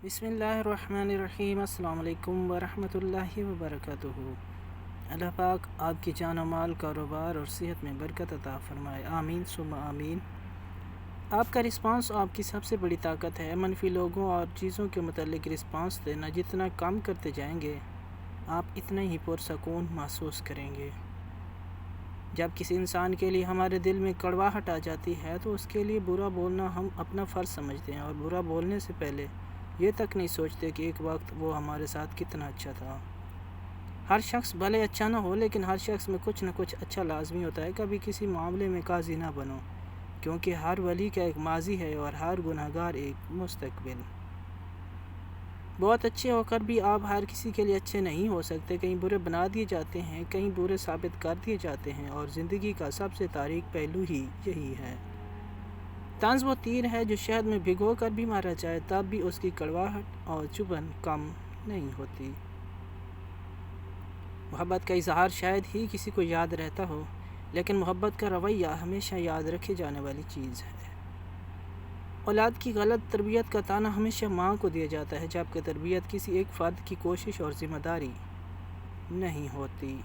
بسم اللہ الرحمن الرحیم۔ السلام علیکم ورحمۃ اللہ وبرکاتہ۔ اللہ پاک آپ کی جان و مال، کاروبار اور صحت میں برکت عطا فرمائے، آمین ثم آمین۔ آپ کا رسپانس آپ کی سب سے بڑی طاقت ہے۔ منفی لوگوں اور چیزوں کے متعلق رسپانس دینا جتنا کم کرتے جائیں گے، آپ اتنا ہی پرسکون محسوس کریں گے۔ جب کسی انسان کے لیے ہمارے دل میں کڑواہٹ آ جاتی ہے تو اس کے لیے برا بولنا ہم اپنا فرض سمجھتے ہیں، اور برا بولنے سے پہلے یہ تک نہیں سوچتے کہ ایک وقت وہ ہمارے ساتھ کتنا اچھا تھا۔ ہر شخص بھلے اچھا نہ ہو، لیکن ہر شخص میں کچھ نہ کچھ اچھا لازمی ہوتا ہے۔ کبھی کسی معاملے میں قاضی نہ بنو، کیونکہ ہر ولی کا ایک ماضی ہے اور ہر گناہ گار ایک مستقبل۔ بہت اچھے ہو کر بھی آپ ہر کسی کے لیے اچھے نہیں ہو سکتے۔ کہیں برے بنا دیے جاتے ہیں، کہیں برے ثابت کر دیے جاتے ہیں، اور زندگی کا سب سے تاریک پہلو ہی یہی ہے۔ طنز وہ تیر ہے جو شہد میں بھگو کر بھی مارا جائے تب بھی اس کی کڑواہٹ اور چبھن کم نہیں ہوتی۔ محبت کا اظہار شاید ہی کسی کو یاد رہتا ہو، لیکن محبت کا رویہ ہمیشہ یاد رکھی جانے والی چیز ہے۔ اولاد کی غلط تربیت کا طعنہ ہمیشہ ماں کو دیا جاتا ہے، جبکہ تربیت کسی ایک فرد کی کوشش اور ذمہ داری نہیں ہوتی۔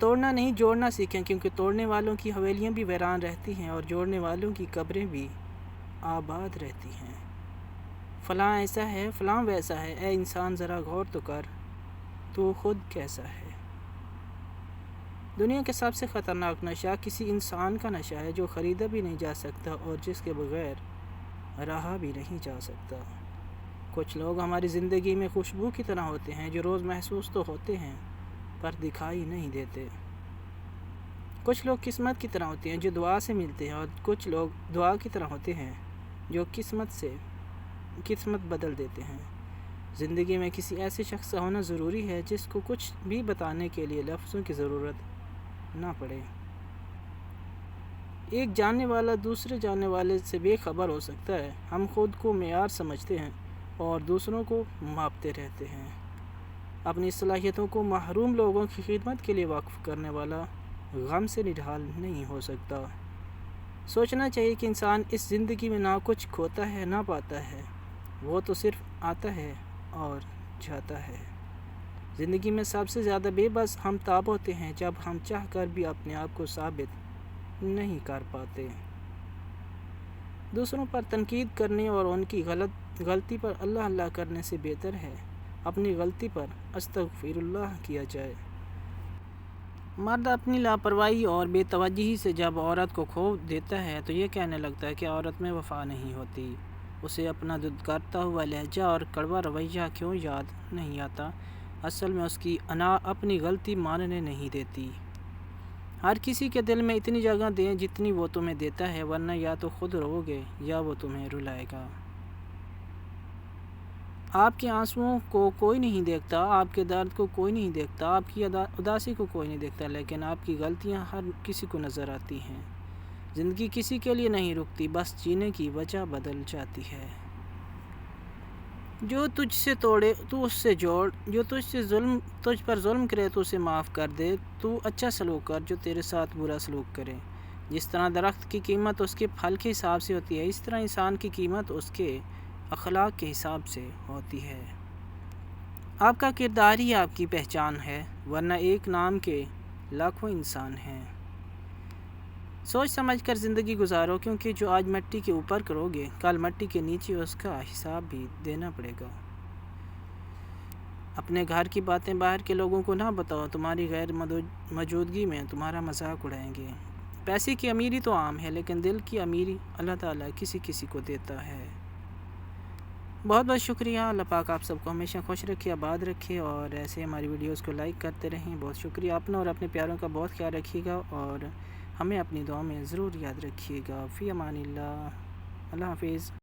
توڑنا نہیں، جوڑنا سیکھیں، کیونکہ توڑنے والوں کی حویلیاں بھی ویران رہتی ہیں اور جوڑنے والوں کی قبریں بھی آباد رہتی ہیں۔ فلاں ایسا ہے، فلاں ویسا ہے، اے انسان ذرا غور تو کر، تو خود کیسا ہے۔ دنیا کا سب سے خطرناک نشہ کسی انسان کا نشہ ہے جو خریدا بھی نہیں جا سکتا اور جس کے بغیر رہا بھی نہیں جا سکتا۔ کچھ لوگ ہماری زندگی میں خوشبو کی طرح ہوتے ہیں جو روز محسوس تو ہوتے ہیں پر دکھائی نہیں دیتے۔ کچھ لوگ قسمت کی طرح ہوتے ہیں جو دعا سے ملتے ہیں، اور کچھ لوگ دعا کی طرح ہوتے ہیں جو قسمت بدل دیتے ہیں۔ زندگی میں کسی ایسے شخص کا ہونا ضروری ہے جس کو کچھ بھی بتانے کے لیے لفظوں کی ضرورت نہ پڑے۔ ایک جاننے والا دوسرے جاننے والے سے بے خبر ہو سکتا ہے۔ ہم خود کو معیار سمجھتے ہیں اور دوسروں کو ماپتے رہتے ہیں۔ اپنی صلاحیتوں کو محروم لوگوں کی خدمت کے لیے وقف کرنے والا غم سے نڈھال نہیں ہو سکتا۔ سوچنا چاہیے کہ انسان اس زندگی میں نہ کچھ کھوتا ہے نہ پاتا ہے، وہ تو صرف آتا ہے اور جاتا ہے۔ زندگی میں سب سے زیادہ بے بس ہم تب ہوتے ہیں جب ہم چاہ کر بھی اپنے آپ کو ثابت نہیں کر پاتے۔ دوسروں پر تنقید کرنے اور ان کی غلطی پر اللہ اللہ کرنے سے بہتر ہے اپنی غلطی پر استغفر اللہ کیا جائے۔ مرد اپنی لاپرواہی اور بے توجہی سے جب عورت کو کھو دیتا ہے تو یہ کہنے لگتا ہے کہ عورت میں وفا نہیں ہوتی۔ اسے اپنا دھتکارتا ہوا لہجہ اور کڑوا رویہ کیوں یاد نہیں آتا؟ اصل میں اس کی انا اپنی غلطی ماننے نہیں دیتی۔ ہر کسی کے دل میں اتنی جگہ دیں جتنی وہ تمہیں دیتا ہے، ورنہ یا تو خود رو گے یا وہ تمہیں رلائے گا۔ آپ کے آنسوؤں کو کوئی نہیں دیکھتا، آپ کے درد کو کوئی نہیں دیکھتا، آپ کی اداسی کو کوئی نہیں دیکھتا، لیکن آپ کی غلطیاں ہر کسی کو نظر آتی ہیں۔ زندگی کسی کے لیے نہیں رکتی، بس جینے کی وجہ بدل جاتی ہے۔ جو تجھ سے توڑے تو اس سے جوڑ، جو تجھ پر ظلم کرے تو اسے معاف کر دے۔ تو اچھا سلوک کر جو تیرے ساتھ برا سلوک کرے۔ جس طرح درخت کی قیمت اس کے پھل کے حساب سے ہوتی ہے، اس طرح انسان کی قیمت اس کے اخلاق کے حساب سے ہوتی ہے۔ آپ کا کردار ہی آپ کی پہچان ہے، ورنہ ایک نام کے لاکھوں انسان ہیں۔ سوچ سمجھ کر زندگی گزارو، کیونکہ جو آج مٹی کے اوپر کرو گے کل مٹی کے نیچے اس کا حساب بھی دینا پڑے گا۔ اپنے گھر کی باتیں باہر کے لوگوں کو نہ بتاؤ، تمہاری غیر موجودگی میں تمہارا مذاق اڑائیں گے۔ پیسے کی امیری تو عام ہے، لیکن دل کی امیری اللہ تعالیٰ کسی کسی کو دیتا ہے۔ بہت بہت شکریہ۔ اللہ پاک آپ سب کو ہمیشہ خوش رکھے، آباد رکھے، اور ایسے ہماری ویڈیوز کو لائک کرتے رہیں۔ بہت شکریہ۔ اپنا اور اپنے پیاروں کا بہت خیال رکھیے گا، اور ہمیں اپنی دعاؤں میں ضرور یاد رکھیے گا۔ فی امان اللہ۔ اللہ حافظ۔